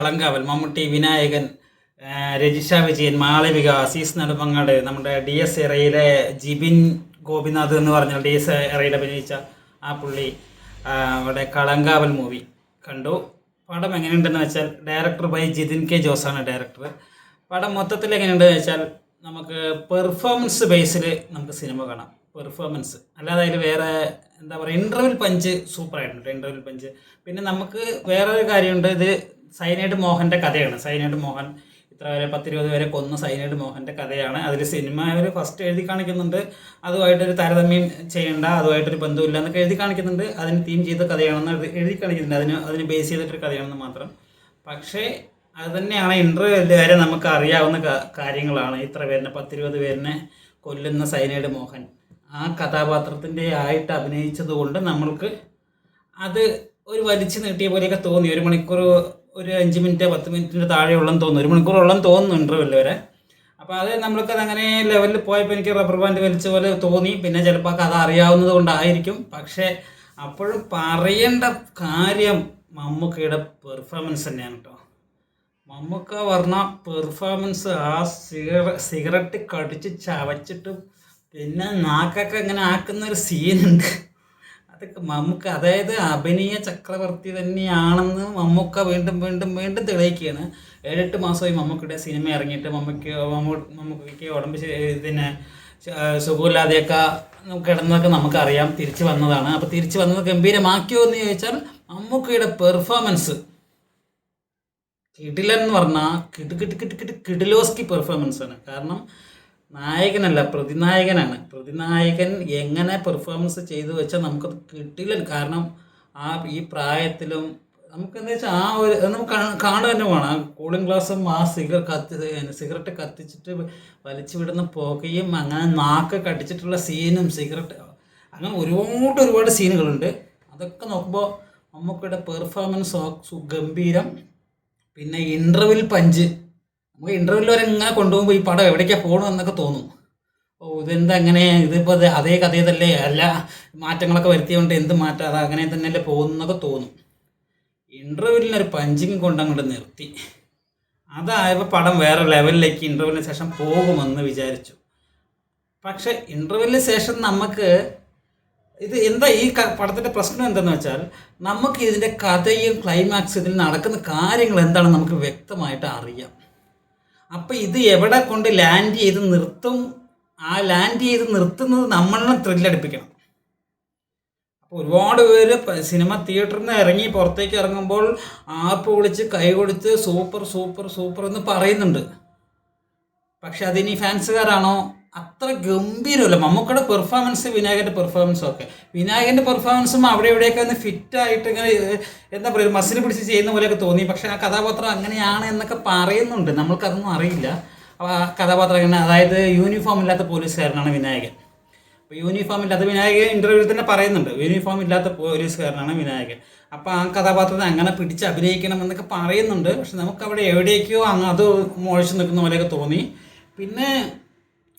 കളങ്കാവൽ മമ്മൂട്ടി, വിനായകൻ, രജിഷ വിജയൻ, മാളവിക, അസീസ് നെടുമങ്ങാട്, നമ്മുടെ D S എറയിലെ Jibin Gopinath എന്ന് പറഞ്ഞ ഡി എസ് എറയിൽ അഭിനയിച്ച ആ പുള്ളി അവിടെ കളങ്കാവൽ മൂവി കണ്ടു. പടം എങ്ങനെയുണ്ടെന്ന് വെച്ചാൽ ഡയറക്ടർ ബൈ ജിതിൻ കെ ജോസാണ് ഡയറക്ടർ. പടം മൊത്തത്തിൽ എങ്ങനെയുണ്ടെന്ന് വെച്ചാൽ നമുക്ക് പെർഫോമൻസ് ബേസിൽ നമുക്ക് സിനിമ കാണാം. പെർഫോമൻസ് അല്ലാതെ അതിൽ വേറെ എന്താ പറയുക, ഇൻ്റർവെൽ പഞ്ച് സൂപ്പറായിട്ടുണ്ട്. Interval punch. പിന്നെ നമുക്ക് വേറൊരു കാര്യമുണ്ട്, ഇത് സൈനൈഡ് മോഹൻ്റെ കഥയാണ്. സൈനൈഡ് മോഹൻ ഇത്ര വരെ 10-20 പേരെ കൊന്ന സൈനൈഡ് മോഹൻ്റെ കഥയാണ്. അതിൽ സിനിമ അവർ ഫസ്റ്റ് എഴുതി കാണിക്കുന്നുണ്ട്, അതുമായിട്ടൊരു താരതമ്യം ചെയ്യേണ്ട, അതുമായിട്ടൊരു ബന്ധമില്ല എന്നൊക്കെ എഴുതി കാണിക്കുന്നുണ്ട്. അതിന് തീം ചെയ്ത കഥയാണെന്ന് എഴുതി കാണിക്കുന്നുണ്ട്, അതിന് ബേസ് ചെയ്തിട്ടൊരു കഥയാണെന്ന് മാത്രം. പക്ഷേ അത് തന്നെയാണ് ഇൻ്റർവെൽ വരെ നമുക്ക് അറിയാവുന്ന കാര്യങ്ങളാണ്. ഇത്ര പേരിനെ 10-20 പേരിനെ കൊല്ലുന്ന സൈനൈഡ് മോഹൻ ആ കഥാപാത്രത്തിൻ്റെ ആയിട്ട് അഭിനയിച്ചത് കൊണ്ട് നമ്മൾക്ക് അത് ഒരു വലിച്ചു നീട്ടിയ പോലെയൊക്കെ തോന്നി. 1 മണിക്കൂർ, ഒരു 5 മിനിറ്റ് 10 മിനിറ്റിൻ്റെ താഴെയുള്ളെന്ന് തോന്നുന്നു, 1 മണിക്കൂറോളം തോന്നുന്നു ഇൻ്റർവെൽ വരെ. അപ്പോൾ അത് നമ്മൾക്കത് അങ്ങനെ ലെവലിൽ പോയപ്പോൾ എനിക്ക് റബ്ബർ ബാൻഡ് വലിച്ച പോലെ തോന്നി. പിന്നെ ചിലപ്പോൾ കഥ അറിയാവുന്നത് കൊണ്ടായിരിക്കും. പക്ഷേ അപ്പോഴും പറയേണ്ട കാര്യം മമ്മൂക്കയുടെ പെർഫോമൻസ് തന്നെയാണ് കേട്ടോ. മമ്മൂക്ക പറഞ്ഞ പെർഫോമൻസ്, ആ സിഗരറ്റ് കടിച്ച് ചവച്ചിട്ട് പിന്നെ നാക്കൊക്കെ ഇങ്ങനെ ആക്കുന്നൊരു സീനുണ്ട്. അതൊക്കെ മമ്മൂക്ക, അതായത് അഭിനയ ചക്രവർത്തി തന്നെയാണെന്ന് മമ്മൂക്ക വീണ്ടും വീണ്ടും വീണ്ടും തെളിയിക്കുകയാണ്. 7-8 മാസമായി മമ്മൂക്കയുടെ സിനിമ ഇറങ്ങിയിട്ട്. മമ്മൂക്കയ്ക്ക് ഉടമ്പ് പിന്നെ സുഖമില്ലാതെയൊക്കെ കിടന്നതൊക്കെ നമുക്കറിയാം. തിരിച്ചു വന്നതാണ്. അപ്പോൾ തിരിച്ചു വന്നത് ഗംഭീരമാക്കിയോ എന്ന് ചോദിച്ചാൽ മമ്മൂക്കയുടെ പെർഫോമൻസ് കിടിലെന്ന് പറഞ്ഞാൽ കിടിലോസ്കി പെർഫോമൻസാണ്. കാരണം നായകനല്ല, പ്രതിനായകനാണ്. പ്രതിനായകൻ എങ്ങനെ പെർഫോമൻസ് ചെയ്തു വെച്ചാൽ നമുക്കത് കിട്ടില്ല. കാരണം ഈ പ്രായത്തിലും നമുക്ക് എന്താ വെച്ചാൽ ആ ഒരു നമുക്ക് കാണുക തന്നെ വേണം. ആ കൂളിംഗ് ഗ്ലാസും ആ സിഗരറ്റ് കത്തിച്ചിട്ട് വലിച്ചു വിടുന്ന പുകയും അങ്ങനെ നാക്ക് കടിച്ചിട്ടുള്ള സീനും സിഗരറ്റ്, അങ്ങനെ ഒരുപാട് സീനുകളുണ്ട്. അതൊക്കെ നോക്കുമ്പോൾ നമുക്കിവിടെ പെർഫോമൻസ് ഗംഭീരം. പിന്നെ ഇൻ്റർവെൽ പഞ്ച്, നമുക്ക് ഇൻ്റർവെൽ വരെ ഇങ്ങനെ കൊണ്ടുപോകുമ്പോൾ ഈ പടം എവിടേക്കാണ് പോകണമെന്നൊക്കെ തോന്നും. ഇതെന്താ അങ്ങനെ, ഇതിപ്പോൾ അതേ കഥയതല്ലേ, അല്ല മാറ്റങ്ങളൊക്കെ വരുത്തിയതുകൊണ്ട് എന്ത് മാറ്റം, അത് അങ്ങനെ തന്നെയല്ലേ പോകുന്നതൊക്കെ തോന്നും. ഇൻ്റർവെല്ലിനൊരു പഞ്ചിങ് കൊണ്ട് അങ്ങോട്ട് നിർത്തി. അതായപ്പോൾ പടം വേറെ ലെവലിലേക്ക് ഇൻ്റർവെല്ലിന് ശേഷം പോകുമെന്ന് വിചാരിച്ചു. പക്ഷേ ഇൻ്റർവെല്ലിന് ശേഷം നമുക്ക് ഇത് എന്താ ഈ പടത്തിൻ്റെ പ്രശ്നം എന്തെന്ന് വെച്ചാൽ, നമുക്ക് ഇതിൻ്റെ കഥയും ക്ലൈമാക്സ്, ഇതിൽ നടക്കുന്ന കാര്യങ്ങൾ എന്താണെന്ന് നമുക്ക് വ്യക്തമായിട്ട് അറിയാം. അപ്പം ഇത് എവിടെ കൊണ്ട് ലാൻഡ് ചെയ്ത് നിർത്തും, ആ ലാൻഡ് ചെയ്ത് നിർത്തുന്നത് നമ്മളെ ത്രില്ലടിപ്പിക്കണം. അപ്പോൾ ഒരുപാട് പേര് സിനിമ തിയേറ്ററിൽ നിന്ന് ഇറങ്ങി പുറത്തേക്ക് ഇറങ്ങുമ്പോൾ ആർപ്പ് വിളിച്ച് കൈ കൊടുത്ത് സൂപ്പർ സൂപ്പർ സൂപ്പർ എന്ന് പറയുന്നുണ്ട്. പക്ഷെ അതിനി ഫാൻസുകാരാണോ? അത്ര ഗംഭീരമല്ല. മമ്മൂക്കയുടെ പെർഫോമൻസ്, വിനായകൻ്റെ പെർഫോമൻസും ഒക്കെ, വിനായകൻ്റെ പെർഫോമൻസും അവിടെ ഇവിടെയൊക്കെ ഒന്ന് ഫിറ്റായിട്ട് ഇങ്ങനെ എന്താ പറയുക, മസിൽ പിടിച്ച് ചെയ്യുന്ന പോലെയൊക്കെ തോന്നി. പക്ഷേ ആ കഥാപാത്രം അങ്ങനെയാണ് എന്നൊക്കെ പറയുന്നുണ്ട്, നമ്മൾക്കതൊന്നും അറിയില്ല. അപ്പോൾ ആ കഥാപാത്രം എങ്ങനെ, അതായത് യൂണിഫോം ഇല്ലാത്ത പോലീസുകാരനാണ് വിനായകൻ. അപ്പോൾ യൂണിഫോം ഇല്ലാത്ത, വിനായകൻ ഇൻ്റർവ്യൂവിൽ തന്നെ പറയുന്നുണ്ട്, യൂണിഫോം ഇല്ലാത്ത പോലീസുകാരനാണ് വിനായകൻ. അപ്പോൾ ആ കഥാപാത്രത്തെ അങ്ങനെ പിടിച്ച് അഭിനയിക്കണം എന്നൊക്കെ പറയുന്നുണ്ട്. പക്ഷെ നമുക്കവിടെ എവിടേക്കോ അത് മുഴച്ചു നിൽക്കുന്ന പോലെയൊക്കെ തോന്നി. പിന്നെ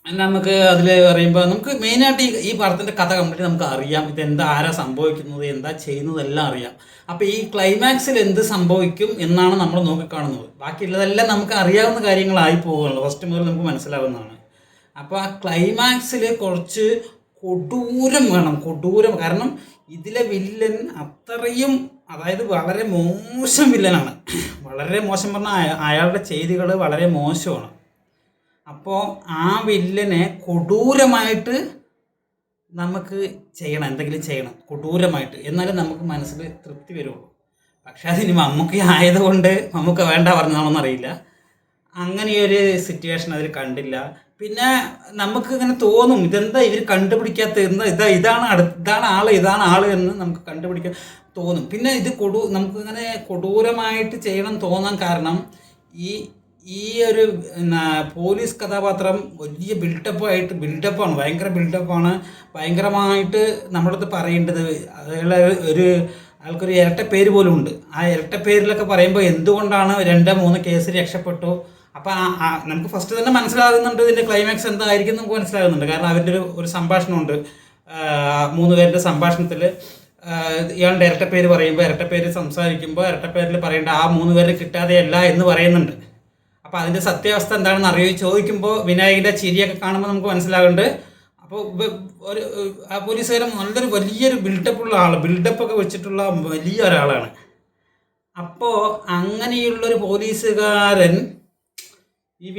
നമുക്ക് അതിൽ പറയുമ്പോൾ നമുക്ക് മെയിനായിട്ട് ഈ പടത്തിൻ്റെ കഥ കംപ്ലീറ്റ് നമുക്ക് അറിയാം. ഇതെന്താ, ആരാ സംഭവിക്കുന്നത്, എന്താ ചെയ്യുന്നതെല്ലാം അറിയാം. അപ്പോൾ ഈ ക്ലൈമാക്സിൽ എന്ത് സംഭവിക്കും എന്നാണ് നമ്മൾ നോക്കിക്കാണുന്നത്. ബാക്കിയുള്ളതെല്ലാം നമുക്ക് അറിയാവുന്ന കാര്യങ്ങളായി പോകുകയുള്ളൂ, ഫസ്റ്റ് മുതൽ നമുക്ക് മനസ്സിലാവുന്നതാണ്. അപ്പോൾ ആ ക്ലൈമാക്സിൽ കുറച്ച് കൊടൂരം വേണം, കൊടൂരം. കാരണം ഇതിലെ വില്ലൻ അത്രയും, അതായത് വളരെ മോശം വില്ലനാണ്. വളരെ മോശം പറഞ്ഞാൽ അയാളുടെ ചെയ്തികൾ വളരെ മോശമാണ്. അപ്പോൾ ആ വില്ലനെ കൊടൂരമായിട്ട് നമുക്ക് ചെയ്യണം, എന്തെങ്കിലും ചെയ്യണം കൊടൂരമായിട്ട്, എന്നാലും നമുക്ക് മനസ്സിൽ തൃപ്തി വരുള്ളൂ. പക്ഷെ അതിന് മമ്മൂക്ക ആയതുകൊണ്ട് മമ്മൂക്ക വേണ്ട പറഞ്ഞതാണെന്നറിയില്ല, അങ്ങനെയൊരു സിറ്റുവേഷൻ അതിൽ കണ്ടില്ല. പിന്നെ നമുക്ക് ഇങ്ങനെ തോന്നും, ഇതെന്താ ഇവർ കണ്ടുപിടിക്കാത്ത, എന്താ ഇതാണ് ആള് എന്ന് നമുക്ക് കണ്ടുപിടിക്കാൻ തോന്നും. പിന്നെ ഇത് നമുക്കിങ്ങനെ കൊടൂരമായിട്ട് ചെയ്യണം തോന്നാൻ കാരണം ഈ ഒരു പോലീസ് കഥാപാത്രം വലിയ ബിൽഡപ്പാണ്, ഭയങ്കര ബിൽഡപ്പാണ്. ഭയങ്കരമായിട്ട് നമ്മുടെ അടുത്ത് പറയേണ്ടത്, ആൾക്കൊരു ഇരട്ട പേര് പോലും ഉണ്ട്. ആ ഇരട്ട പേരിലൊക്കെ പറയുമ്പോൾ എന്തുകൊണ്ടാണ് 2-3 കേസ് രക്ഷപ്പെട്ടു. അപ്പോൾ നമുക്ക് ഫസ്റ്റ് തന്നെ മനസ്സിലാകുന്നുണ്ട് ഇതിൻ്റെ ക്ലൈമാക്സ് എന്തായിരിക്കും നമുക്ക് മനസ്സിലാകുന്നുണ്ട്. കാരണം അവരുടെ ഒരു സംഭാഷണമുണ്ട്, 3 പേരുടെ സംഭാഷണത്തിൽ ഇയാളുടെ ഇരട്ടപ്പേര് പറയുമ്പോൾ ഇരട്ടപ്പേര് സംസാരിക്കുമ്പോൾ ഇരട്ടപ്പേരിൽ പറയേണ്ട ആ 3 പേര് കിട്ടാതെയല്ല എന്ന് പറയുന്നുണ്ട്. അപ്പോൾ അതിൻ്റെ സത്യാവസ്ഥ എന്താണെന്ന് ചോദിക്കുമ്പോൾ വിനായകൻ്റെ ചിരിയൊക്കെ കാണുമ്പോൾ നമുക്ക് മനസ്സിലാകുന്നുണ്ട്. അപ്പോൾ ഒരു ആ പോലീസുകാരൻ വലിയൊരു ബിൽഡപ്പൊക്കെ വെച്ചിട്ടുള്ള വലിയ ഒരാളാണ്. അപ്പോൾ അങ്ങനെയുള്ളൊരു പോലീസുകാരൻ ഈ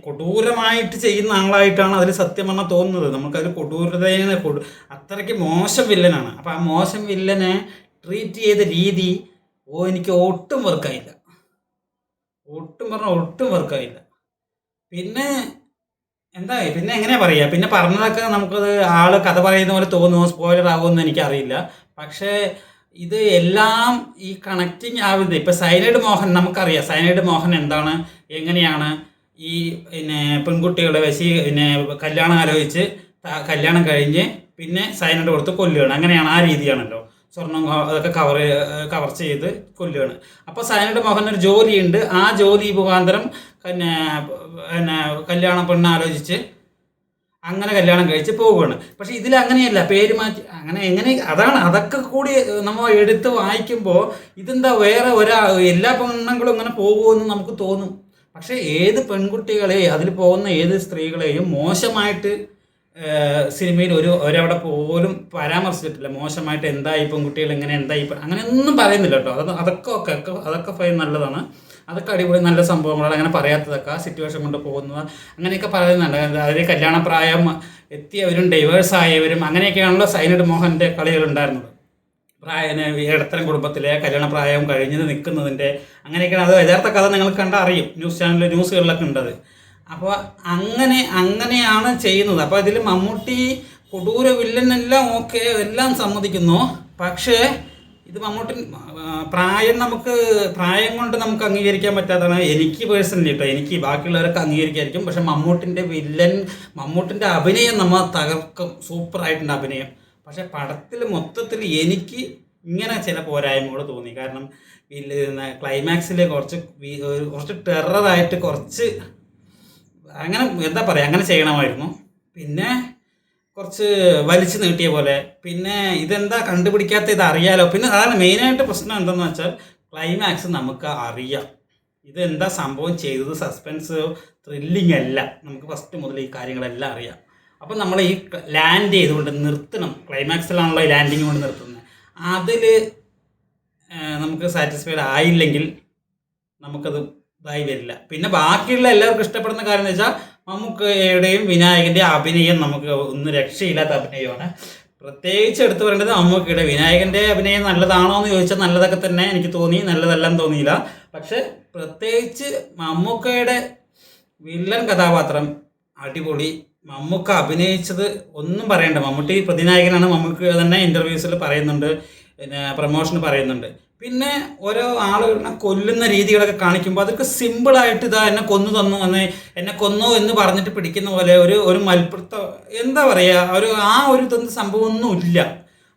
കൊടൂരമായിട്ട് ചെയ്യുന്ന ആളായിട്ടാണ് അതിൽ സത്യം പറഞ്ഞാൽ തോന്നുന്നത്. നമുക്കതിൽ അത്രയ്ക്ക് മോശം വില്ലനാണ്. അപ്പോൾ ആ മോശം വില്ലനെ ട്രീറ്റ് ചെയ്ത രീതി എനിക്ക് ഒട്ടും വർക്കായില്ല. ഒട്ടും വർക്കായില്ല. പിന്നെ എങ്ങനെയാ പറയുക, പിന്നെ പറഞ്ഞതൊക്കെ നമുക്കത് ആള് കഥ പറയുന്ന പോലെ തോന്നുമോ, സ്പോയിലർ ആകുമെന്ന് എനിക്കറിയില്ല. പക്ഷേ ഇത് എല്ലാം ഈ കണക്റ്റിങ് ആവുന്നത് ഇപ്പം സൈനൈഡ് മോഹൻ നമുക്കറിയാം. സൈനൈഡ് മോഹൻ എന്താണ്, എങ്ങനെയാണ് ഈ പെൺകുട്ടികളെ കല്യാണം ആലോചിച്ച് കല്യാണം കഴിഞ്ഞ് പിന്നെ സൈനൈഡ് കൊടുത്ത് കൊല്ലുകയാണ്. അങ്ങനെയാണ്, ആ രീതിയാണല്ലോ. സ്വർണം അതൊക്കെ കവർ ചെയ്ത് കൊല്ലുകയാണ്. അപ്പോൾ സൈനൈഡ് മോഹൻ ഒരു ജോലിയുണ്ട്. ആ ജോലി മുഖാന്തരം കല്യാണം പെണ്ണാലോചിച്ച് അങ്ങനെ കല്യാണം കഴിച്ച് പോവുകയാണ്. പക്ഷേ ഇതിൽ അങ്ങനെയല്ല, പേര് മാറ്റി അതൊക്കെ കൂടി നമ്മൾ എടുത്ത് വായിക്കുമ്പോൾ ഇതെന്താ വേറെ എല്ലാ പെണ്ണുങ്ങളും ഇങ്ങനെ പോകുമെന്ന് നമുക്ക് തോന്നും. പക്ഷേ ഏത് പെൺകുട്ടികളെ അതിൽ പോകുന്ന ഏത് സ്ത്രീകളെയും മോശമായിട്ട് സിനിമയിൽ ഒരവിടെ പോലും പരാമർശിച്ചിട്ടില്ല. മോശമായിട്ട് എന്തായി പെൺകുട്ടികൾ ഇങ്ങനെ എന്തായി അങ്ങനെയൊന്നും പറയുന്നില്ല കേട്ടോ. അതൊക്കെ ഫൈൻ, നല്ലതാണ്. അതൊക്കെ അടിപൊളി നല്ല സംഭവങ്ങളാണ്. അങ്ങനെ പറയാത്തതൊക്കെ സിറ്റുവേഷൻ കൊണ്ട് പോകുന്നത് അങ്ങനെയൊക്കെ പറയുന്നുണ്ട്. അതിൽ കല്യാണപ്രായം എത്തിയവരും ഡൈവേഴ്സ് ആയവരും അങ്ങനെയൊക്കെയാണല്ലോ സൈനൈഡ് മോഹൻ്റെ കളികളുണ്ടായിരുന്നത്. ഇടത്തരം കുടുംബത്തിലെ കല്യാണപ്രായം കഴിഞ്ഞത് നിൽക്കുന്നതിൻ്റെ അങ്ങനെയൊക്കെയാണ്. അത് യഥാർത്ഥ കഥ നിങ്ങൾക്ക് കണ്ടാൽ അറിയും. ന്യൂസുകളിലൊക്കെ ഉണ്ടത്. അപ്പോൾ അങ്ങനെയാണ് ചെയ്യുന്നത്. അപ്പോൾ ഇതിൽ മമ്മൂട്ടി കൊടൂര വില്ലനെല്ലാം ഓക്കെ, എല്ലാം സമ്മതിക്കുന്നു. പക്ഷേ ഇത് മമ്മൂട്ടി പ്രായം കൊണ്ട് നമുക്ക് അംഗീകരിക്കാൻ പറ്റാത്തതാണ്. എനിക്ക് പേഴ്സണലി കേട്ടോ, എനിക്ക് ബാക്കിയുള്ളവരൊക്കെ അംഗീകരിക്കായിരിക്കും. പക്ഷെ മമ്മൂട്ടിൻ്റെ അഭിനയം നമ്മൾ തകർക്കും. സൂപ്പറായിട്ടുണ്ട് അഭിനയം. പക്ഷെ പടത്തിൽ മൊത്തത്തിൽ എനിക്ക് ഇങ്ങനെ ചില പോരായ്മകൾ തോന്നി. കാരണം ക്ലൈമാക്സിൽ കുറച്ച് ടെററായിട്ട് അങ്ങനെ ചെയ്യണമായിരുന്നു. പിന്നെ കുറച്ച് വലിച്ചു നീട്ടിയ പോലെ. പിന്നെ ഇതെന്താ കണ്ടുപിടിക്കാത്ത, ഇത് അറിയാലോ. പിന്നെ അതാണ് മെയിനായിട്ട് പ്രശ്നം. എന്താണെന്ന് വെച്ചാൽ ക്ലൈമാക്സ് നമുക്ക് അറിയാം ഇതെന്താ സംഭവം ചെയ്തത്. സസ്പെൻസ് ത്രില്ലിംഗ് അല്ല. നമുക്ക് ഫസ്റ്റ് മുതൽ ഈ കാര്യങ്ങളെല്ലാം അറിയാം. അപ്പം നമ്മൾ ഈ ലാൻഡ് ചെയ്തുകൊണ്ട് നിർത്തണം. ക്ലൈമാക്സിലാണല്ലോ ഈ ലാൻഡിങ് കൊണ്ട് നിർത്തുന്നത്. അതിൽ നമുക്ക് സാറ്റിസ്ഫൈഡ് ആയില്ലെങ്കിൽ നമുക്കത് ഇതായി വരില്ല. പിന്നെ ബാക്കിയുള്ള എല്ലാവർക്കും ഇഷ്ടപ്പെടുന്ന കാര്യം എന്ന് വെച്ചാൽ മമ്മൂക്കയുടെയും വിനായകൻ്റെ അഭിനയം നമുക്ക് ഒന്നും രക്ഷയില്ലാത്ത അഭിനയമാണ്. പ്രത്യേകിച്ച് എടുത്തു പറയേണ്ടത് മമ്മൂക്കയുടെ. വിനായകൻ്റെ അഭിനയം നല്ലതാണോ എന്ന് ചോദിച്ചാൽ നല്ലതൊക്കെ തന്നെ എനിക്ക് തോന്നി, നല്ലതെല്ലാം തോന്നിയില്ല. പക്ഷെ പ്രത്യേകിച്ച് മമ്മൂക്കയുടെ വില്ലൻ കഥാപാത്രം അടിപൊളി. മമ്മൂക്ക അഭിനയിച്ചത് ഒന്നും പറയണ്ട. മമ്മൂട്ടി പ്രതിനായകനാണ്. മമ്മൂക്ക തന്നെ ഇൻ്റർവ്യൂസിൽ പറയുന്നുണ്ട്, പിന്നെ പ്രമോഷന് പറയുന്നുണ്ട്. പിന്നെ ഓരോ ആളുകളെ കൊല്ലുന്ന രീതികളൊക്കെ കാണിക്കുമ്പോൾ അതൊക്കെ സിമ്പിളായിട്ട് എന്നെ കൊന്നു എന്ന് പറഞ്ഞിട്ട് പിടിക്കുന്ന പോലെ ഒരു മൽപ്പിടുത്തം, എന്താ പറയുക, ഒരു സംഭവമൊന്നും ഇല്ല.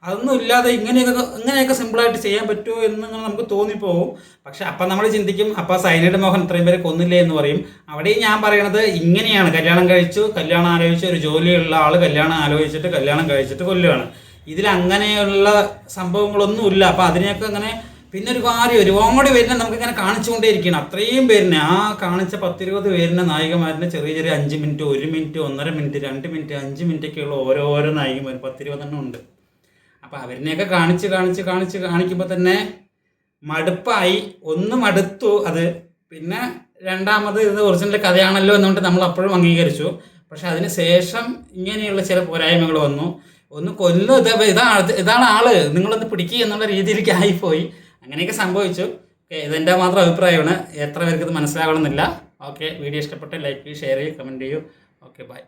അതൊന്നും ഇല്ലാതെ ഇങ്ങനെയൊക്കെ സിമ്പിളായിട്ട് ചെയ്യാൻ പറ്റുമോ എന്ന് നമുക്ക് തോന്നിപ്പോവും. പക്ഷെ അപ്പം നമ്മൾ ചിന്തിക്കും, അപ്പം സൈനൈഡ് മോഹൻ ഇത്രയും പേരെ കൊന്നില്ലേ എന്ന് പറയും. അവിടെയും ഞാൻ പറയണത് ഇങ്ങനെയാണ്. കല്യാണം ആലോചിച്ച് ഒരു ജോലിയുള്ള ആൾ കല്യാണം കഴിച്ചിട്ട് കൊല്ലുകയാണ്. ഇതിലങ്ങനെയുള്ള സംഭവങ്ങളൊന്നുമില്ല. അപ്പം അതിനെയൊക്കെ അങ്ങനെ പിന്നെ ഒരുപാട് പേരിനെ നമുക്കിങ്ങനെ കാണിച്ചുകൊണ്ടേയിരിക്കണം. അത്രയും പേരിനെ കാണിച്ച 10-20 പേരിനെ നായികമാരിനെ ചെറിയ 5 മിനിറ്റ്, 1 മിനിറ്റ്, 1.5 മിനിറ്റ്, 2 മിനിറ്റ്, 5 മിനിറ്റൊക്കെയുള്ള ഓരോരോ നായികമാർ 10-20 ഉണ്ട്. അപ്പോൾ അവരിനെയൊക്കെ കാണിക്കുമ്പോൾ തന്നെ മടുപ്പായി. ഒന്ന് മടുത്തു അത്. പിന്നെ രണ്ടാമത് ഇത് ഒറിജിനൽ കഥയാണല്ലോ എന്നുകൊണ്ട് നമ്മൾ അപ്പോഴും അംഗീകരിച്ചു. പക്ഷെ അതിന് ശേഷം ഇങ്ങനെയുള്ള ചില പോരായ്മകൾ വന്നു. ഒന്ന് കൊല്ലും, ഇതാണ് ആള്, നിങ്ങളൊന്ന് പിടിക്കുക എന്നുള്ള രീതിയിലേക്ക് ആയിപ്പോയി. അങ്ങനെയൊക്കെ സംഭവിച്ചു. ഇതെൻ്റെ മാത്രം അഭിപ്രായമാണ്. എത്ര പേർക്ക് ഇത് മനസ്സിലാകണമെന്നില്ല. ഓക്കെ, വീഡിയോ ഇഷ്ടപ്പെട്ട് ലൈക്ക് ചെയ്യൂ, ഷെയർ ചെയ്യൂ, കമൻറ്റ് ചെയ്യൂ. Okay, by.